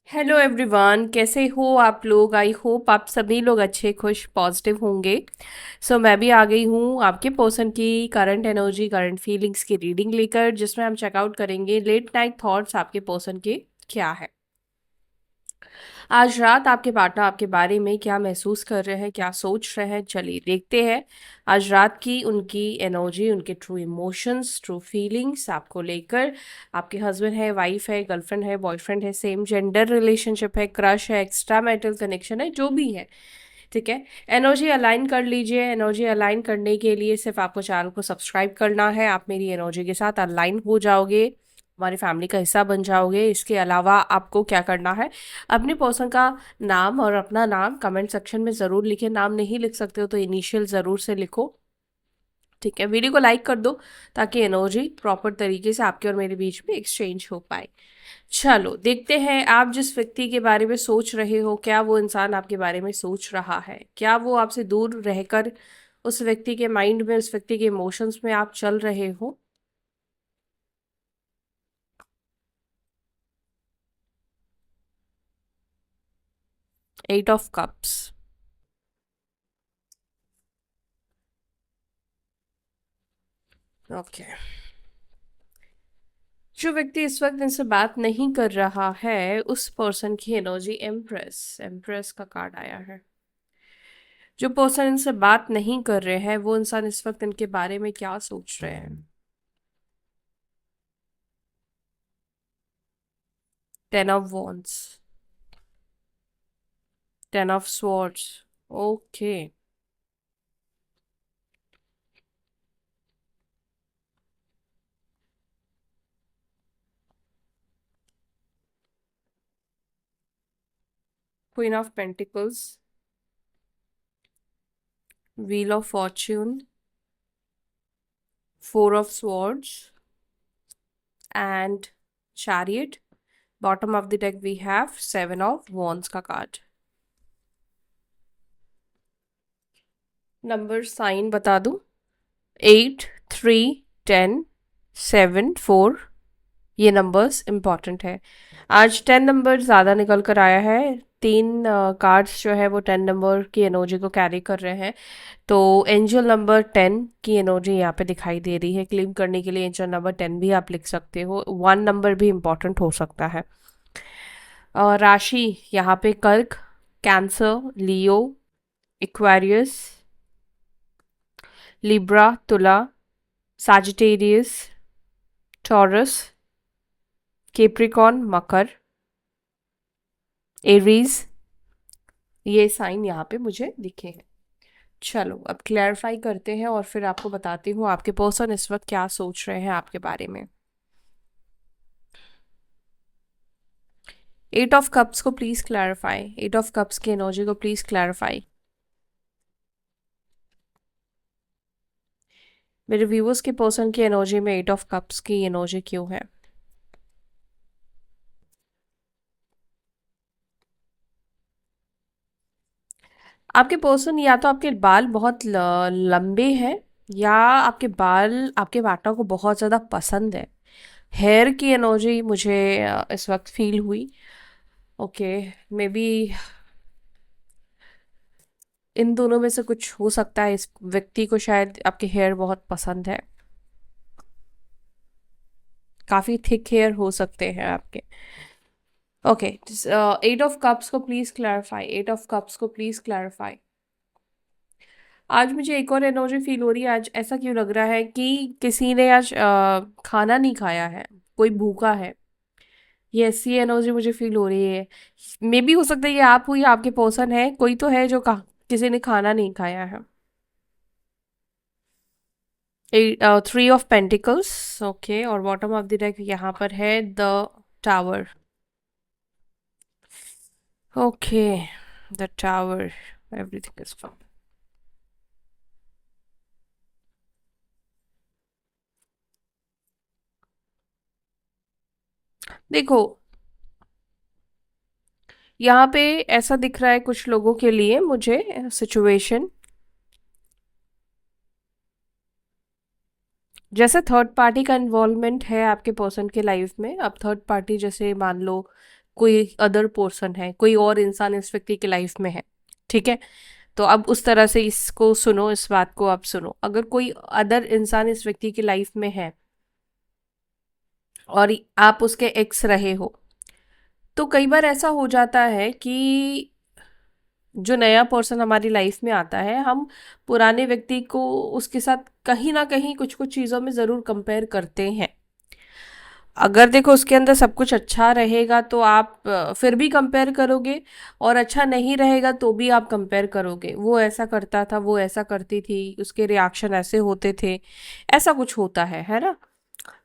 Hello everyone, कैसे हो आप लोग। आई होप आप सभी लोग अच्छे खुश पॉजिटिव होंगे। मैं भी आ गई हूँ आपके पर्सन की करंट एनर्जी करंट फीलिंग्स की रीडिंग लेकर, जिसमें हम चेकआउट करेंगे लेट नाइट थॉट्स आपके पर्सन के क्या है। आज रात आपके पार्टनर आपके बारे में क्या महसूस कर रहे हैं, क्या सोच रहे हैं, चलिए देखते हैं। आज रात की उनकी एनर्जी, उनके ट्रू इमोशंस, ट्रू फीलिंग्स आपको लेकर। आपके हस्बैंड है, वाइफ है, गर्लफ्रेंड है, बॉयफ्रेंड है, सेम जेंडर रिलेशनशिप है, क्रश है, एक्स्ट्रा मैरिटल कनेक्शन है, जो भी है। ठीक है। एनर्जी अलाइन कर लीजिए। एनर्जी अलाइन करने के लिए सिर्फ आपको चैनल को सब्सक्राइब करना है। आप मेरी एनर्जी के साथ अलाइन हो जाओगे, हमारी फैमिली का हिस्सा बन जाओगे। इसके अलावा आपको क्या करना है, अपने पर्सन का नाम और अपना नाम कमेंट सेक्शन में ज़रूर लिखें। नाम नहीं लिख सकते हो तो इनिशियल ज़रूर से लिखो। ठीक है। वीडियो को लाइक कर दो ताकि एनर्जी प्रॉपर तरीके से आपके और मेरे बीच में एक्सचेंज हो पाए। चलो देखते हैं, आप जिस व्यक्ति के बारे में सोच रहे हो, क्या वो इंसान आपके बारे में सोच रहा है, क्या वो आपसे दूर रहकर उस व्यक्ति के माइंड में, उस व्यक्ति के इमोशंस में आप चल रहे हो। 8 ऑफ कप्स। ओके। जो व्यक्ति इस वक्त इनसे बात नहीं कर रहा है, उस पर्सन की एनर्जी एम्प्रेस, एम्प्रेस का कार्ड आया है। जो पर्सन इनसे बात नहीं कर रहे हैं, वो इंसान इस वक्त इनके बारे में क्या सोच रहे हैं। 10 of wands, 10 of swords. Okay. Queen of pentacles, wheel of fortune, 4 of swords and chariot. Bottom of the deck we have 7 of wands का कार्ड। नंबर साइन बता दूं। 8, 3, 10, 7, 4, ये नंबर्स इम्पॉर्टेंट है। आज 10 नंबर ज़्यादा निकल कर आया है। तीन कार्ड्स जो है वो 10 नंबर की एनर्जी को कैरी कर रहे हैं। तो एंजल नंबर 10 की एनर्जी यहाँ पे दिखाई दे रही है। क्लेम करने के लिए एंजल नंबर 10 भी आप लिख सकते हो। 1 नंबर भी इम्पॉर्टेंट हो सकता है। और राशि यहाँ पे कर्क, कैंसर, लियो, इक्वेरियस, लिब्रा, तुला, सैजिटेरियस, टॉरस, केप्रिकॉन, मकर, एरीज, ये साइन यहाँ पे मुझे दिखे हैं। चलो अब क्लैरिफाई करते हैं और फिर आपको बताती हूँ आपके पर्सन इस वक्त क्या सोच रहे हैं आपके बारे में। 8 ऑफ कप्स को प्लीज क्लैरिफाई, 8 ऑफ कप्स की एनर्जी को प्लीज क्लैरिफाई। मेरे व्यूवर्स के पर्सन की एनर्जी में 8 ऑफ कप्स की एनर्जी क्यों है। आपके पर्सन या तो आपके बाल बहुत लंबे हैं, या आपके बाल आपके पार्टनर को बहुत ज़्यादा पसंद है। हेयर की एनर्जी मुझे इस वक्त फील हुई। ओके। मे बी इन दोनों में से कुछ हो सकता है। इस व्यक्ति को शायद आपके हेयर बहुत पसंद है। काफ़ी थिक हेयर हो सकते हैं आपके। ओके। 8 ऑफ कप्स को प्लीज क्लैरिफाई, 8 ऑफ कप्स को प्लीज क्लैरिफाई। आज मुझे एक और एनर्जी फील हो रही है। आज ऐसा क्यों लग रहा है कि किसी ने आज खाना नहीं खाया है, कोई भूखा है। ये ऐसी एनर्जी मुझे फील हो रही है। मे बी हो सकता है ये आप हो या आपके पर्सन है, कोई तो है जो किसी ने खाना नहीं खाया है। 3 ऑफ पेंटिकल्स। ओके। और बॉटम ऑफ द डेक यहाँ पर है the tower. Okay. The tower, everything is fine. देखो, यहाँ पे ऐसा दिख रहा है कुछ लोगों के लिए मुझे सिचुएशन, जैसे थर्ड पार्टी का इन्वॉल्वमेंट है आपके पर्सन के लाइफ में। अब थर्ड पार्टी जैसे मान लो कोई अदर पर्सन है, कोई और इंसान इस व्यक्ति की लाइफ में है। ठीक है, तो अब उस तरह से इसको सुनो, इस बात को आप सुनो। अगर कोई अदर इंसान इस व्यक्ति की लाइफ में है और आप उसके एक्स रहे हो, तो कई बार ऐसा हो जाता है कि जो नया पर्सन हमारी लाइफ में आता है, हम पुराने व्यक्ति को उसके साथ कहीं ना कहीं कुछ कुछ चीज़ों में ज़रूर कंपेयर करते हैं। अगर देखो उसके अंदर सब कुछ अच्छा रहेगा तो आप फिर भी कंपेयर करोगे, और अच्छा नहीं रहेगा तो भी आप कंपेयर करोगे। वो ऐसा करता था, वो ऐसा करती थी, उसके रिएक्शन ऐसे होते थे, ऐसा कुछ होता है ना।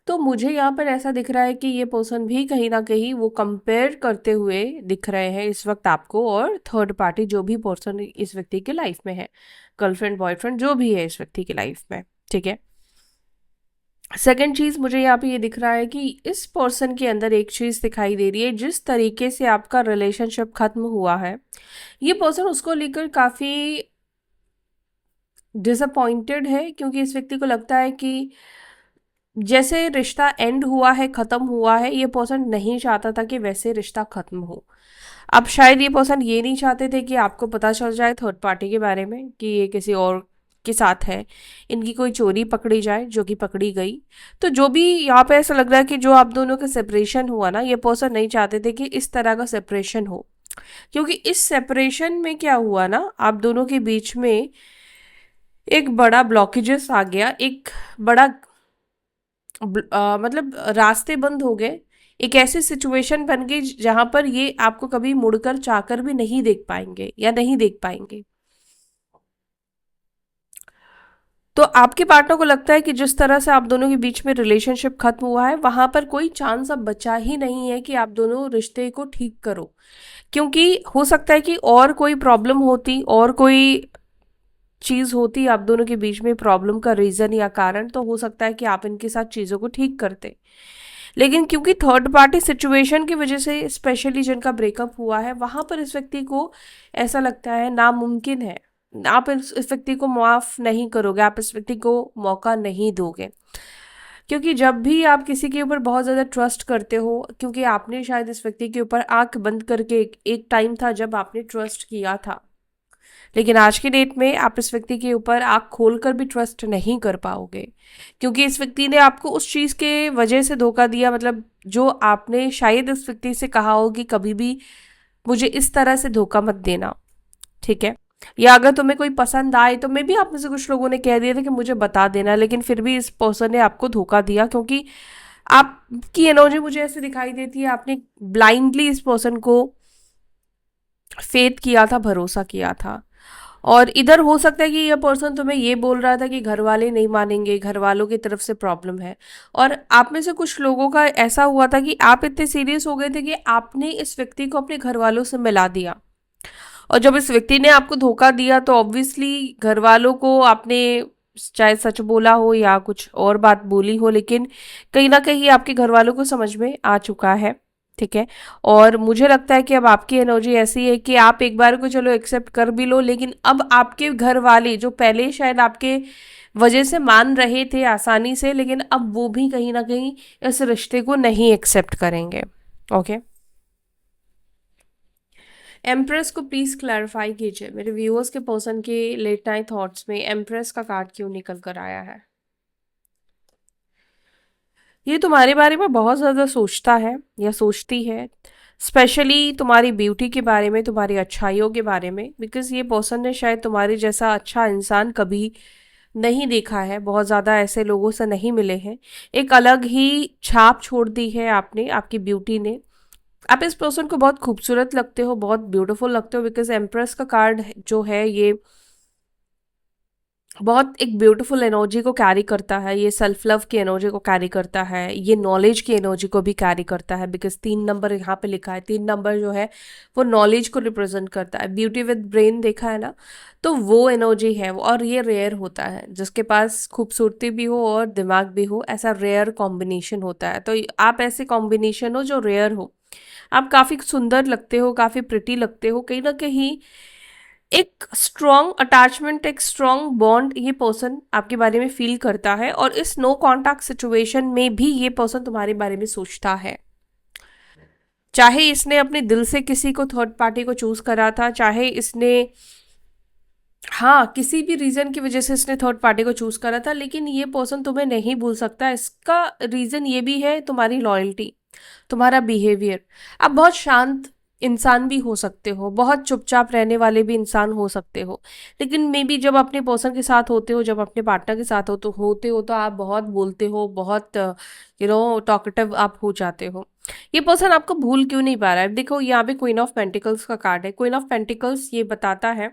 तो मुझे यहाँ पर ऐसा दिख रहा है कि ये पर्सन भी कहीं ना कहीं वो कंपेयर करते हुए दिख रहे हैं इस वक्त आपको, और थर्ड पार्टी जो भी पर्सन इस व्यक्ति की लाइफ में है, गर्लफ्रेंड बॉयफ्रेंड जो भी है इस व्यक्ति की लाइफ में। ठीक है, सेकंड चीज मुझे यहाँ पे ये दिख रहा है कि इस पर्सन के अंदर एक चीज दिखाई दे रही है, जिस तरीके से आपका रिलेशनशिप खत्म हुआ है, ये पर्सन उसको लेकर काफी डिसअपॉइंटेड है, क्योंकि इस व्यक्ति को लगता है कि जैसे रिश्ता एंड हुआ है, खत्म हुआ है, ये पर्सन नहीं चाहता था कि वैसे रिश्ता खत्म हो। अब शायद ये पर्सन ये नहीं चाहते थे कि आपको पता चल जाए थर्ड पार्टी के बारे में कि ये किसी और के साथ है, इनकी कोई चोरी पकड़ी जाए, जो कि पकड़ी गई। तो जो भी यहाँ पे ऐसा लग रहा है कि जो आप दोनों का सेपरेशन हुआ ना, ये पर्सन नहीं चाहते थे कि इस तरह का सेपरेशन हो, क्योंकि इस सेपरेशन में क्या हुआ ना, आप दोनों के बीच में एक बड़ा ब्लॉकेजेस आ गया, एक बड़ा मतलब रास्ते बंद हो गए। एक ऐसी सिचुएशन बन गई जहां पर ये आपको कभी मुड़कर चाहकर भी नहीं देख पाएंगे या नहीं देख पाएंगे। तो आपके पार्टनर को लगता है कि जिस तरह से आप दोनों के बीच में रिलेशनशिप खत्म हुआ है, वहां पर कोई चांस अब बचा ही नहीं है कि आप दोनों रिश्ते को ठीक करो। क्योंकि हो सकता है कि और कोई प्रॉब्लम होती, और कोई चीज होती आप दोनों के बीच में प्रॉब्लम का रीजन या कारण, तो हो सकता है कि आप इनके साथ चीजों को ठीक करते। लेकिन क्योंकि थर्ड पार्टी सिचुएशन की वजह से, स्पेशली जिनका ब्रेकअप हुआ है, वहां पर इस व्यक्ति को ऐसा लगता है नामुमकिन है, आप इस व्यक्ति को माफ नहीं करोगे, आप इस व्यक्ति को मौका नहीं दोगे। क्योंकि जब भी आप किसी के ऊपर बहुत ज़्यादा ट्रस्ट करते हो, क्योंकि आपने शायद इस व्यक्ति के ऊपर आंख बंद करके, एक टाइम था जब आपने ट्रस्ट किया था, लेकिन आज की डेट में आप इस व्यक्ति के ऊपर आँख खोलकर भी ट्रस्ट नहीं कर पाओगे, क्योंकि इस व्यक्ति ने आपको उस चीज़ के वजह से धोखा दिया। मतलब जो आपने शायद इस व्यक्ति से कहा हो कि कभी भी मुझे इस तरह से धोखा मत देना, ठीक है, या अगर तुम्हें कोई पसंद आए तो मे भी आप में से कुछ लोगों ने कह दिया था कि मुझे बता देना, लेकिन फिर भी इस पर्सन ने आपको धोखा दिया, क्योंकि आपकी एनर्जी मुझे ऐसे दिखाई देती है, आपने ब्लाइंडली इस पर्सन को फेथ किया था, भरोसा किया था। और इधर हो सकता है कि यह पर्सन तुम्हें ये बोल रहा था कि घर वाले नहीं मानेंगे, घर वालों की तरफ से प्रॉब्लम है, और आप में से कुछ लोगों का ऐसा हुआ था कि आप इतने सीरियस हो गए थे कि आपने इस व्यक्ति को अपने घर वालों से मिला दिया। और जब इस व्यक्ति ने आपको धोखा दिया तो ऑब्वियसली घर वालों को आपने चाहे सच बोला हो या कुछ और बात बोली हो, लेकिन कहीं ना कहीं आपके घर वालों को समझ में आ चुका है। ठीक है, और मुझे लगता है कि अब आपकी एनर्जी ऐसी है कि आप एक बार को चलो एक्सेप्ट कर भी लो, लेकिन अब आपके घर वाले जो पहले शायद आपके वजह से मान रहे थे आसानी से, लेकिन अब वो भी कहीं ना कहीं इस रिश्ते को नहीं एक्सेप्ट करेंगे। ओके, एम्प्रेस को प्लीज क्लैरिफाई कीजिए, मेरे व्यूअर्स के पर्सन के लेट नाइट थॉट्स में एम्प्रेस का कार्ड क्यों निकल कर आया है। ये तुम्हारे बारे में बहुत ज़्यादा सोचता है या सोचती है, स्पेशली तुम्हारी ब्यूटी के बारे में, तुम्हारी अच्छाइयों के बारे में, बिकॉज ये पर्सन ने शायद तुम्हारे जैसा अच्छा इंसान कभी नहीं देखा है, बहुत ज़्यादा ऐसे लोगों से नहीं मिले हैं। एक अलग ही छाप छोड़ दी है आपने, आपकी ब्यूटी ने। आप इस पर्सन को बहुत खूबसूरत लगते हो, बहुत ब्यूटीफुल लगते हो, बिकॉज एम्प्रेस का कार्ड जो है ये बहुत एक ब्यूटीफुल एनर्जी को कैरी करता है, ये सेल्फ लव की एनर्जी को कैरी करता है, ये नॉलेज की एनर्जी को भी कैरी करता है, बिकॉज 3 नंबर यहाँ पे लिखा है। 3 नंबर जो है वो नॉलेज को रिप्रेजेंट करता है, ब्यूटी विद ब्रेन देखा है ना, तो वो एनर्जी है और ये रेयर होता है, जिसके पास खूबसूरती भी हो और दिमाग भी हो, ऐसा रेयर कॉम्बिनेशन होता है। तो आप ऐसे कॉम्बिनेशन हो जो रेयर हो, आप काफ़ी सुंदर लगते हो, काफ़ी प्रिटी लगते हो, कहीं ना कहीं एक स्ट्रॉन्ग अटैचमेंट, एक स्ट्रॉन्ग बॉन्ड ये पर्सन आपके बारे में फील करता है, और इस नो कॉन्टैक्ट सिचुएशन में भी ये पर्सन तुम्हारे बारे में सोचता है। चाहे इसने अपने दिल से किसी को थर्ड पार्टी को चूज करा था, चाहे इसने, हाँ, किसी भी रीजन की वजह से इसने थर्ड पार्टी को चूज करा था, लेकिन ये पर्सन तुम्हें नहीं भूल सकता। इसका रीजन ये भी है तुम्हारी लॉयल्टी, तुम्हारा बिहेवियर। आप बहुत शांत इंसान भी हो सकते हो, बहुत चुपचाप रहने वाले भी इंसान हो सकते हो, लेकिन मे बी जब अपने पर्सन के साथ होते हो, जब अपने पार्टनर के साथ होते हो तो आप बहुत बोलते हो, बहुत टॉकेटिव आप हो जाते हो। ये पर्सन आपको भूल क्यों नहीं पा रहा है? देखो यहाँ पे क्वीन ऑफ पेंटिकल्स का कार्ड है। क्वीन ऑफ पेंटिकल्स ये बताता है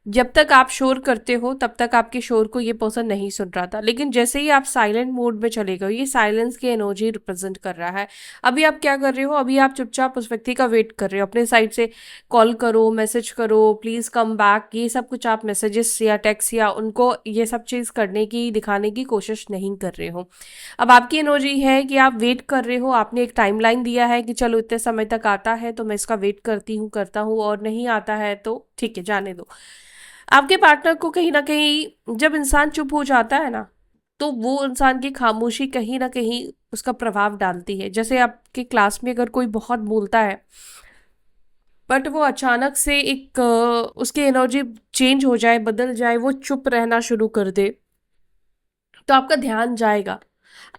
जब तक आप शोर करते हो तब तक आपके शोर को ये पर्सन नहीं सुन रहा था, लेकिन जैसे ही आप साइलेंट मोड में चले गए, ये साइलेंस की एनर्जी रिप्रेजेंट कर रहा है। अभी आप क्या कर रहे हो? अभी आप चुपचाप उस व्यक्ति का वेट कर रहे हो, अपने साइड से कॉल करो, मैसेज करो, प्लीज कम बैक, ये सब कुछ आप मैसेजेस या टेक्स्ट या उनको ये सब चीज करने की, दिखाने की कोशिश नहीं कर रहे हो। अब आपकी एनर्जी है कि आप वेट कर रहे हो, आपने एक टाइमलाइन दिया है कि चलो इतने समय तक आता है तो मैं इसका वेट करती हूँ, करता हूँ, और नहीं आता है तो ठीक है, जाने दो। आपके पार्टनर को कहीं ना कहीं जब इंसान चुप हो जाता है ना, तो वो इंसान की खामोशी कहीं ना कहीं उसका प्रभाव डालती है। जैसे आपके क्लास में अगर कोई बहुत बोलता है, बट वो अचानक से उसकी एनर्जी चेंज हो जाए, बदल जाए, वो चुप रहना शुरू कर दे, तो आपका ध्यान जाएगा।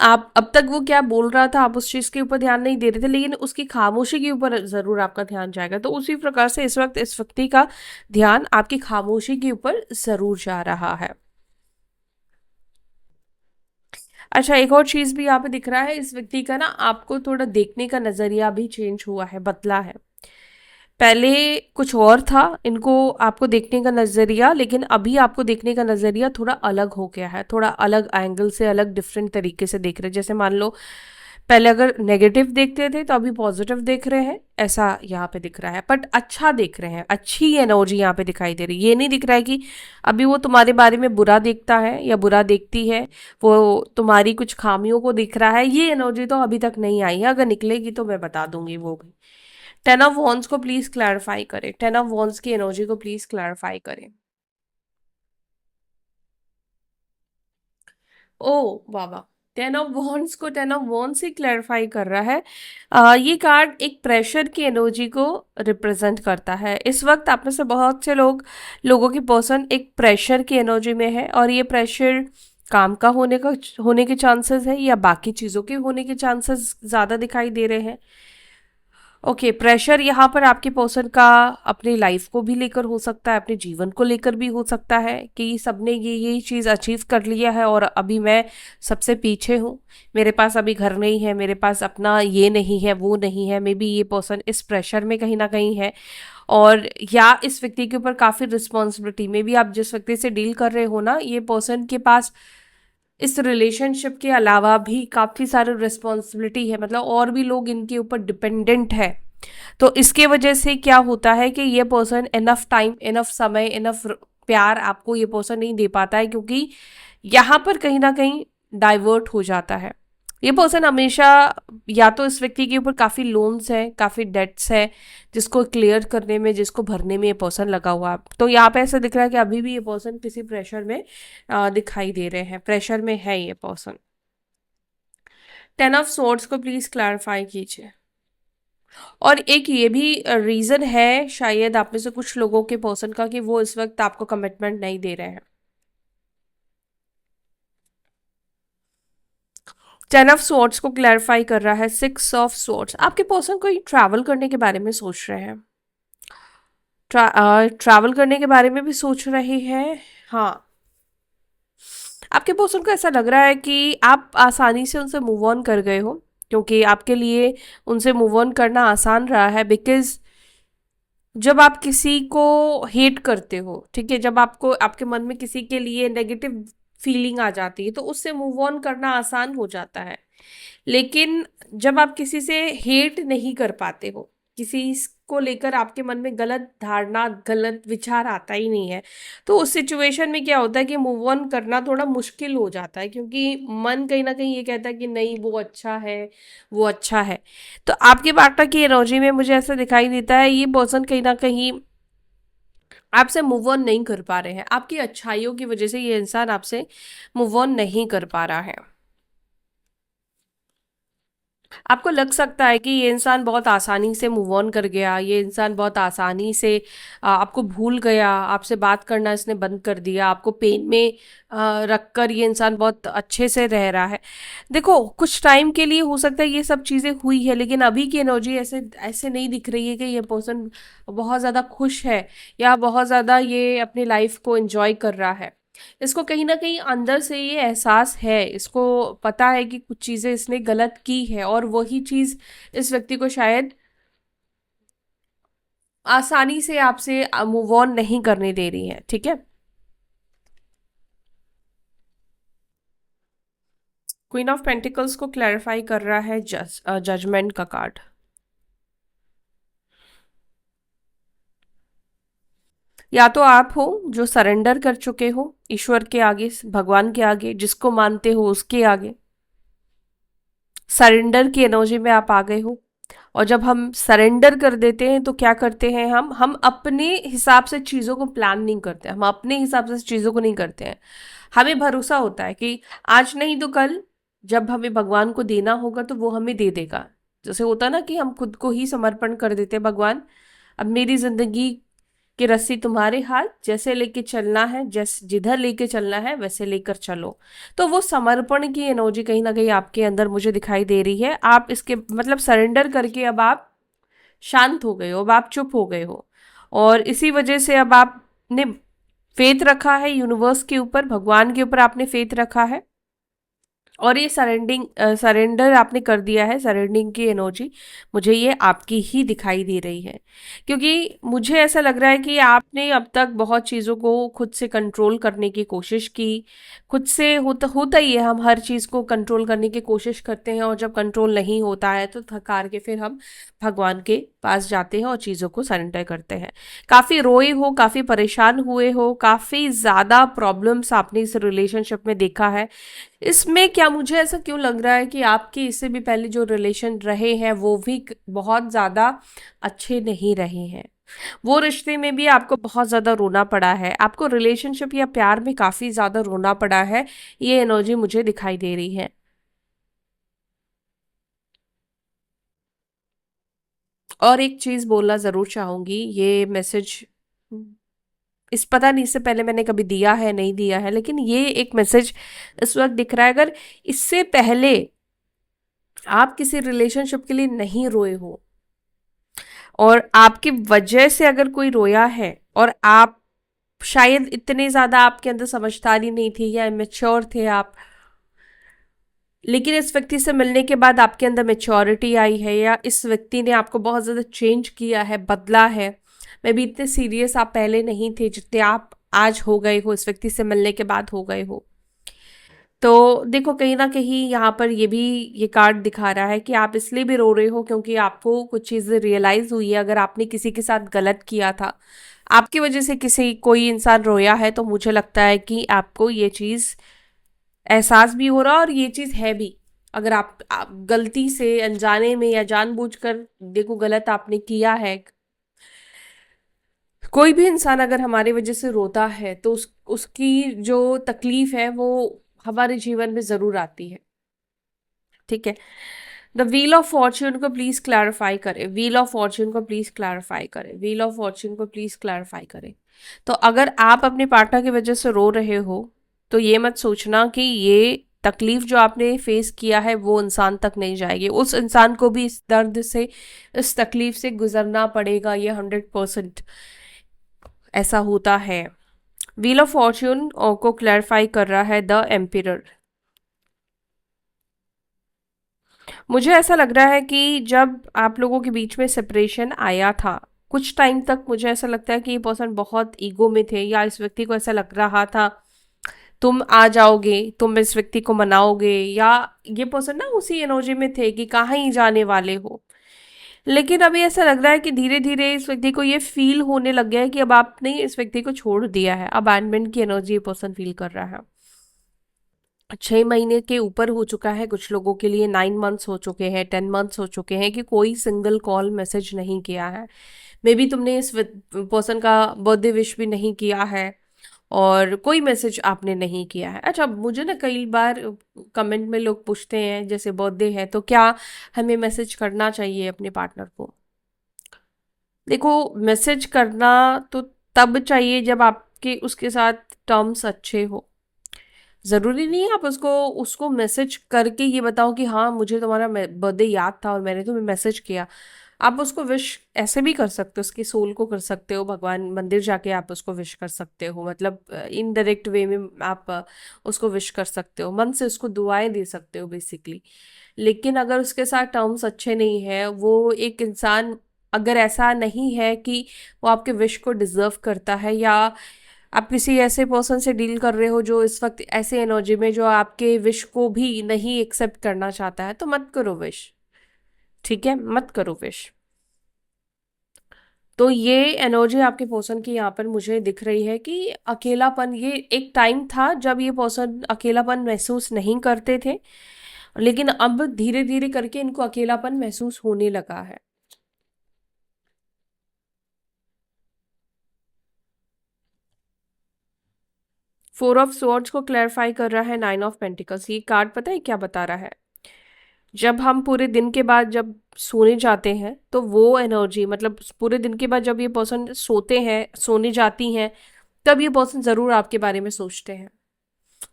आप अब तक वो क्या बोल रहा था आप उस चीज के ऊपर ध्यान नहीं दे रहे थे, लेकिन उसकी खामोशी के ऊपर जरूर आपका ध्यान जाएगा। तो उसी प्रकार से इस वक्त इस व्यक्ति का ध्यान आपकी खामोशी के ऊपर जरूर जा रहा है। अच्छा, एक और चीज भी यहाँ पे दिख रहा है, इस व्यक्ति का ना आपको थोड़ा देखने का नजरिया भी चेंज हुआ है, बदला है। पहले कुछ और था इनको आपको देखने का नजरिया, लेकिन अभी आपको देखने का नजरिया थोड़ा अलग हो गया है, थोड़ा अलग एंगल से, अलग डिफरेंट तरीके से देख रहे हैं। जैसे मान लो पहले अगर नेगेटिव देखते थे तो अभी पॉजिटिव देख रहे हैं, ऐसा यहाँ पे दिख रहा है। बट अच्छा देख रहे हैं, अच्छी एनर्जी यहाँ पे दिखाई दे रही है। ये नहीं दिख रहा है कि अभी वो तुम्हारे बारे में बुरा देखता है या बुरा देखती है, वो तुम्हारी कुछ खामियों को दिख रहा है, ये एनर्जी तो अभी तक नहीं आई है। अगर निकलेगी तो मैं बता दूंगी वो भी। टेन ऑफ वॉन्ड्स को प्लीज क्लैरिफाई करें, टेन ऑफ वॉन्ड्स की एनर्जी को प्लीज क्लैरिफाई करें। ओ बाबा, टेन ऑफ वॉन्ड्स को टेन ऑफ वॉन्ड्स से क्लैरिफाई कर रहा है। ये कार्ड एक प्रेशर की एनर्जी को रिप्रेजेंट करता है। इस वक्त आप में से बहुत से लोगों की पर्सन एक प्रेशर की एनर्जी में है, और ये प्रेशर काम का होने के चांसेस है या बाकी चीज़ों के होने के चांसेस ज़्यादा दिखाई दे रहे हैं। ओके, प्रेशर यहाँ पर आपके पर्सन का अपनी लाइफ को भी लेकर हो सकता है, अपने जीवन को लेकर भी हो सकता है कि सबने ये चीज़ अचीव कर लिया है और अभी मैं सबसे पीछे हूँ, मेरे पास अभी घर नहीं है, मेरे पास अपना ये नहीं है, वो नहीं है। मे बी ये पर्सन इस प्रेशर में कहीं ना कहीं है, और या इस व्यक्ति के ऊपर काफ़ी रिस्पॉन्सिबिलिटी, मे बी आप जिस व्यक्ति से डील कर रहे हो ना, ये पर्सन के पास इस रिलेशनशिप के अलावा भी काफ़ी सारी रिस्पॉन्सिबिलिटी है, मतलब और भी लोग इनके ऊपर डिपेंडेंट है। तो इसके वजह से क्या होता है कि ये पर्सन इनफ टाइम, इनफ समय, इनफ प्यार आपको ये पर्सन नहीं दे पाता है, क्योंकि यहाँ पर कहीं ना कहीं डाइवर्ट हो जाता है। ये पर्सन हमेशा, या तो इस व्यक्ति के ऊपर काफ़ी लोन्स है, काफ़ी डेट्स है, जिसको क्लियर करने में, जिसको भरने में ये पर्सन लगा हुआ है। तो यहाँ पे ऐसा दिख रहा है कि अभी भी ये पर्सन किसी प्रेशर में दिखाई दे रहे हैं, प्रेशर में है ये पर्सन। टेन ऑफ सोर्ड्स को प्लीज क्लैरिफाई कीजिए। और एक ये भी रीजन है शायद आप में से कुछ लोगों के पर्सन का, कि वो इस वक्त आपको कमिटमेंट नहीं दे रहे हैं। टेन ऑफ स्वॉर्ड्स को क्लैरिफाई कर रहा है सिक्स ऑफ स्वॉर्ड्स। आपके पर्सन कोई ट्रैवल करने के बारे में सोच रहे हैं, ट्रैवल करने के बारे में भी सोच रहे हैं। हाँ, आपके पर्सन को ऐसा लग रहा है कि आप आसानी से उनसे मूव ऑन कर गए हो, क्योंकि आपके लिए उनसे मूव ऑन करना आसान रहा है। बिकॉज जब आप किसी को हेट करते हो, ठीक है, जब आपको आपके मन में किसी के लिए नेगेटिव फीलिंग आ जाती है, तो उससे मूव ऑन करना आसान हो जाता है। लेकिन जब आप किसी से हेट नहीं कर पाते हो, किसी को लेकर आपके मन में गलत धारणा, गलत विचार आता ही नहीं है, तो उस सिचुएशन में क्या होता है कि मूव ऑन करना थोड़ा मुश्किल हो जाता है, क्योंकि मन कहीं ना कहीं ये कहता है कि नहीं, वो अच्छा है, वो अच्छा है। तो आपके पार्टनर की एनर्जी में मुझे ऐसा दिखाई देता है, ये पर्सन कहीं ना कहीं आपसे मूव ऑन नहीं कर पा रहे हैं। आपकी अच्छाइयों की वजह से ये इंसान आपसे मूव ऑन नहीं कर पा रहा है। आपको लग सकता है कि ये इंसान बहुत आसानी से मूव ऑन कर गया, ये इंसान बहुत आसानी से आपको भूल गया, आपसे बात करना इसने बंद कर दिया, आपको पेन में रखकर ये इंसान बहुत अच्छे से रह रहा है। देखो, कुछ टाइम के लिए हो सकता है ये सब चीज़ें हुई है, लेकिन अभी की एनर्जी ऐसे ऐसे नहीं दिख रही है कि ये पर्सन बहुत ज़्यादा खुश है या बहुत ज़्यादा ये अपनी लाइफ को एंजॉय कर रहा है। इसको कहीं ना कहीं अंदर से ये एहसास है, इसको पता है कि कुछ चीजें इसने गलत की है, और वही चीज इस व्यक्ति को शायद आसानी से आपसे मूव ऑन नहीं करने दे रही है। ठीक है। क्वीन ऑफ पेंटिकल्स को क्लैरिफाई कर रहा है जजमेंट का कार्ड। या तो आप हो जो सरेंडर कर चुके हो ईश्वर के आगे, भगवान के आगे, जिसको मानते हो उसके आगे, सरेंडर की एनर्जी में आप आ गए हो। और जब हम सरेंडर कर देते हैं तो क्या करते हैं, हम अपने हिसाब से चीज़ों को प्लान नहीं करते, हम अपने हिसाब से चीज़ों को नहीं करते हैं। हमें भरोसा होता है कि आज नहीं तो कल जब हमें भगवान को देना होगा तो वो हमें दे देगा। जैसे होता ना कि हम खुद को ही समर्पण कर देते हैं, भगवान अब मेरी जिंदगी की रस्सी तुम्हारे हाथ, जैसे लेके चलना है, जैसे जिधर लेके चलना है वैसे लेकर चलो। तो वो समर्पण की एनर्जी कहीं ना कहीं आपके अंदर मुझे दिखाई दे रही है। आप इसके मतलब सरेंडर करके अब आप शांत हो गए हो, अब आप चुप हो गए हो, और इसी वजह से अब आपने फेथ रखा है यूनिवर्स के ऊपर, भगवान के ऊपर आपने फेथ रखा है, और ये सरेंडर आपने कर दिया है। सरेंडिंग की एनर्जी मुझे ये आपकी ही दिखाई दे रही है, क्योंकि मुझे ऐसा लग रहा है कि आपने अब तक बहुत चीज़ों को खुद से कंट्रोल करने की कोशिश की। खुद से होता होता ही है, हम हर चीज़ को कंट्रोल करने की कोशिश करते हैं, और जब कंट्रोल नहीं होता है तो थकार के फिर हम भगवान के पास जाते हैं और चीज़ों को सरेंडर करते हैं। काफ़ी रोए हो, काफ़ी परेशान हुए हो, काफ़ी ज़्यादा प्रॉब्लम्स आपने इस रिलेशनशिप में देखा है। इसमें क्या, मुझे ऐसा क्यों लग रहा है कि आपके इससे भी पहले जो रिलेशन रहे हैं वो भी बहुत ज़्यादा अच्छे नहीं रहे हैं। वो रिश्ते में भी आपको बहुत ज़्यादा रोना पड़ा है, आपको रिलेशनशिप या प्यार में काफ़ी ज़्यादा रोना पड़ा है। ये एनर्जी मुझे दिखाई दे रही है। और एक चीज़ बोलना ज़रूर चाहूँगी, ये मैसेज इस पता नहीं इससे पहले मैंने कभी दिया है नहीं दिया है, लेकिन ये एक मैसेज इस वक्त दिख रहा है। अगर इससे पहले आप किसी रिलेशनशिप के लिए नहीं रोए हो, और आपकी वजह से अगर कोई रोया है, और आप शायद इतने ज्यादा आपके अंदर समझदारी नहीं थी या इमेच्योर थे आप, लेकिन इस व्यक्ति से मिलने के बाद आपके अंदर मेच्योरिटी आई है, या इस व्यक्ति ने आपको बहुत ज़्यादा चेंज किया है, बदला है। मे बी इतने सीरियस आप पहले नहीं थे जितने आप आज हो गए हो, इस व्यक्ति से मिलने के बाद हो गए हो। तो देखो, कहीं ना कहीं यहाँ पर ये भी ये कार्ड दिखा रहा है कि आप इसलिए भी रो रहे हो क्योंकि आपको कुछ चीज़ें रियलाइज हुई है। अगर आपने किसी के साथ गलत किया था, आपकी वजह से किसी कोई इंसान रोया है, तो मुझे लगता है कि आपको ये चीज़ एहसास भी हो रहा है, और ये चीज़ है भी। अगर आप गलती से अनजाने में या जानबूझकर देखो गलत आपने किया है, कोई भी इंसान अगर हमारी वजह से रोता है तो उसकी जो तकलीफ है वो हमारे जीवन में ज़रूर आती है। ठीक है। द व्हील ऑफ फॉर्च्यून को प्लीज क्लैरिफाई करें, व्हील ऑफ फॉर्च्यून को प्लीज क्लैरिफाई करें, व्हील ऑफ फॉर्च्यून को प्लीज क्लैरिफाई करें। तो अगर आप अपने पार्टनर की वजह से रो रहे हो, तो ये मत सोचना कि ये तकलीफ जो आपने फेस किया है वो इंसान तक नहीं जाएगी, उस इंसान को भी इस दर्द से, इस तकलीफ से गुजरना पड़ेगा। ये 100% ऐसा होता है। व्हील ऑफ फॉर्च्यून को क्लैरिफाई कर रहा है द एम्पिरर। मुझे ऐसा लग रहा है कि जब आप लोगों के बीच में सेपरेशन आया था, कुछ टाइम तक मुझे ऐसा लगता है कि ये पर्सन बहुत ईगो में थे, या इस व्यक्ति को ऐसा लग रहा था तुम आ जाओगे, तुम इस व्यक्ति को मनाओगे, या ये पर्सन ना उसी एनर्जी में थे कि कहाँ ही जाने वाले हो। लेकिन अभी ऐसा लग रहा है कि धीरे धीरे इस व्यक्ति को ये फील होने लग गया है कि अब आपने इस व्यक्ति को छोड़ दिया है। अबैंडमेंट की एनर्जी ये पर्सन फील कर रहा है। 6 महीने के ऊपर हो चुका है कुछ लोगों के लिए, 9 मंथ्स हो चुके हैं, 10 मंथ्स हो चुके हैं कि कोई सिंगल कॉल मैसेज नहीं किया है। मे बी तुमने इस पर्सन का बर्थडे विश भी नहीं किया है, और कोई मैसेज आपने नहीं किया है। अच्छा, मुझे ना कई बार कमेंट में लोग पूछते हैं जैसे बर्थडे है तो क्या हमें मैसेज करना चाहिए अपने पार्टनर को। देखो, मैसेज करना तो तब चाहिए जब आपके उसके साथ टर्म्स अच्छे हो। ज़रूरी नहीं है आप उसको उसको मैसेज करके ये बताओ कि हाँ मुझे तुम्हारा बर्थडे याद था और मैंने तुम्हें मैसेज किया। आप उसको विश ऐसे भी कर सकते हो, उसकी सोल को कर सकते हो, भगवान मंदिर जाके आप उसको विश कर सकते हो, मतलब इनडायरेक्ट वे में आप उसको विश कर सकते हो, मन से उसको दुआएं दे सकते हो बेसिकली। लेकिन अगर उसके साथ टर्म्स अच्छे नहीं है, वो एक इंसान अगर ऐसा नहीं है कि वो आपके विश को डिजर्व करता है, या आप किसी ऐसे पर्सन से डील कर रहे हो जो इस वक्त ऐसे एनर्जी में जो आपके विश को भी नहीं एक्सेप्ट करना चाहता है, तो मत करो विश। ठीक है, मत करो विश। तो ये एनर्जी आपके पर्सन की यहाँ पर मुझे दिख रही है कि अकेलापन, ये एक टाइम था जब ये पर्सन अकेलापन महसूस नहीं करते थे, लेकिन अब धीरे धीरे करके इनको अकेलापन महसूस होने लगा है। 4 ऑफ स्वॉर्ड्स को क्लैरिफाई कर रहा है 9 ऑफ पेंटिकल्स। ये कार्ड पता है क्या बता रहा है? जब हम पूरे दिन के बाद जब सोने जाते हैं तो वो एनर्जी, मतलब पूरे दिन के बाद जब ये पर्सन सोते हैं, सोने जाती हैं, तब ये पर्सन ज़रूर आपके बारे में सोचते हैं।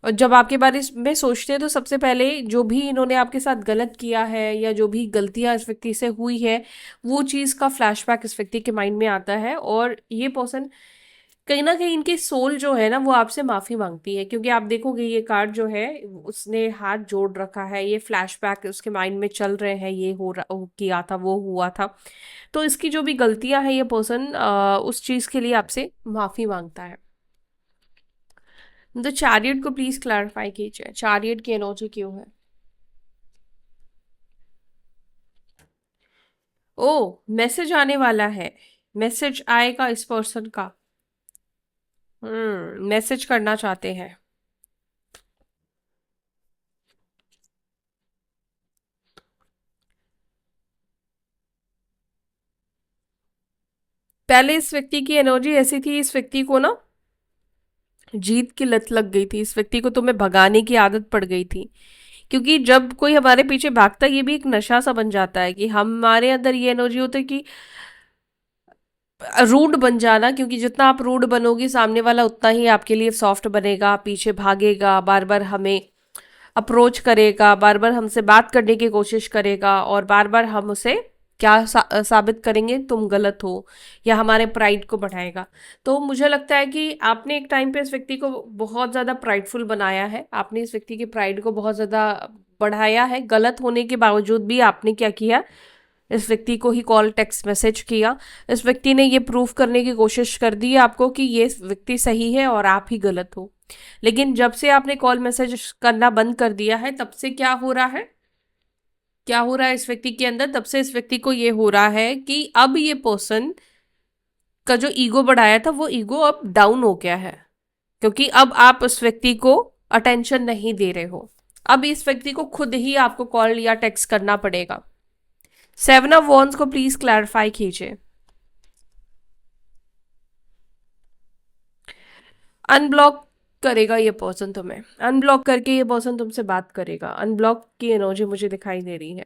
और जब आपके बारे में सोचते हैं तो सबसे पहले जो भी इन्होंने आपके साथ गलत किया है या जो भी गलतियां इस व्यक्ति से हुई है, वो चीज़ का फ्लैशबैक इस व्यक्ति के माइंड में आता है। और ये पर्सन कहीं ना कहीं, इनकी सोल जो है ना वो आपसे माफी मांगती है, क्योंकि आप देखोगे ये कार्ड जो है उसने हाथ जोड़ रखा है, ये फ्लैशबैक उसके माइंड में चल रहे हैं, ये हो रहा, वो किया था, वो हुआ था। तो इसकी जो भी गलतियां हैं ये पर्सन उस चीज के लिए आपसे माफी मांगता है। तो चैरियट को प्लीज क्लैरिफाई कीजिए, चैरियट की एनर्जी क्यों है? ओ, मैसेज आने वाला है, मैसेज आएगा इस पर्सन का। मैसेज करना चाहते हैं। पहले इस व्यक्ति की एनर्जी ऐसी थी, इस व्यक्ति को ना जीत की लत लग गई थी, इस व्यक्ति को तुम्हें भगाने की आदत पड़ गई थी। क्योंकि जब कोई हमारे पीछे भागता है ये भी एक नशा सा बन जाता है कि हमारे अंदर ये एनर्जी होती है कि रूड बन जाना, क्योंकि जितना आप रूड बनोगे सामने वाला उतना ही आपके लिए सॉफ्ट बनेगा, पीछे भागेगा, बार बार हमें अप्रोच करेगा, बार बार हमसे बात करने की कोशिश करेगा, और बार बार हम उसे क्या साबित करेंगे, तुम गलत हो, या हमारे प्राइड को बढ़ाएगा। तो मुझे लगता है कि आपने एक टाइम पे इस व्यक्ति को बहुत ज़्यादा प्राइडफुल बनाया है, आपने इस व्यक्ति की प्राइड को बहुत ज़्यादा बढ़ाया है। गलत होने के बावजूद भी आपने क्या किया, इस व्यक्ति को ही कॉल, टेक्स्ट मैसेज किया। इस व्यक्ति ने ये प्रूफ करने की कोशिश कर दी है आपको कि ये व्यक्ति सही है और आप ही गलत हो। लेकिन जब से आपने कॉल मैसेज करना बंद कर दिया है, तब से क्या हो रहा है, क्या हो रहा है इस व्यक्ति के अंदर, तब से इस व्यक्ति को ये हो रहा है कि अब ये पर्सन का जो ईगो बढ़ाया था वो ईगो अब डाउन हो गया है, क्योंकि अब आप उस व्यक्ति को अटेंशन नहीं दे रहे हो। अब इस व्यक्ति को खुद ही आपको कॉल या टेक्स्ट करना पड़ेगा। 7 ऑफ वॉन्ड्स को प्लीज क्लैरिफाई कीजिए। अनब्लॉक करेगा ये पर्सन तुम्हें, अनब्लॉक करके ये पर्सन तुमसे बात करेगा। अनब्लॉक की एनर्जी मुझे दिखाई दे रही है।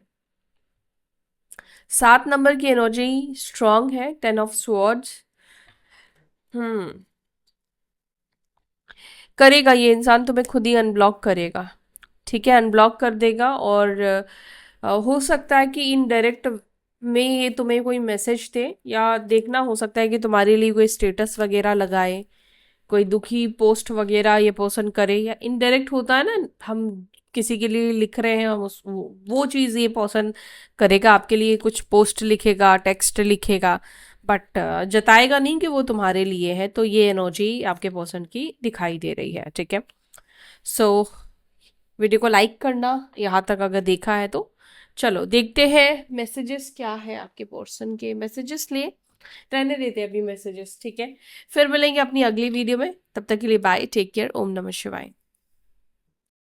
7 नंबर की एनर्जी स्ट्रांग है, 10 ऑफ स्वॉर्ड्स। हम्म करेगा ये इंसान तुम्हें खुद ही अनब्लॉक करेगा। ठीक है, अनब्लॉक कर देगा। और हो सकता है कि इनडायरेक्ट में ये तुम्हें कोई मैसेज दे, या देखना हो सकता है कि तुम्हारे लिए कोई स्टेटस वगैरह लगाए, कोई दुखी पोस्ट वगैरह ये पर्सन करे, या इनडायरेक्ट होता है ना, हम किसी के लिए लिख रहे हैं, हम उस वो चीज़ ये पर्सन करेगा, आपके लिए कुछ पोस्ट लिखेगा, टेक्स्ट लिखेगा, बट जताएगा नहीं कि वो तुम्हारे लिए है। तो ये एनर्जी आपके पर्सन की दिखाई दे रही है। ठीक है, सो वीडियो को लाइक करना यहाँ तक अगर देखा है तो। चलो देखते हैं मैसेजेस क्या है आपके पर्सन के। मैसेजेस लिए रहने देते हैं अभी मैसेजेस, ठीक है। फिर मिलेंगे अपनी अगली वीडियो में, तब तक के लिए बाय, टेक केयर, ओम नमः शिवाय।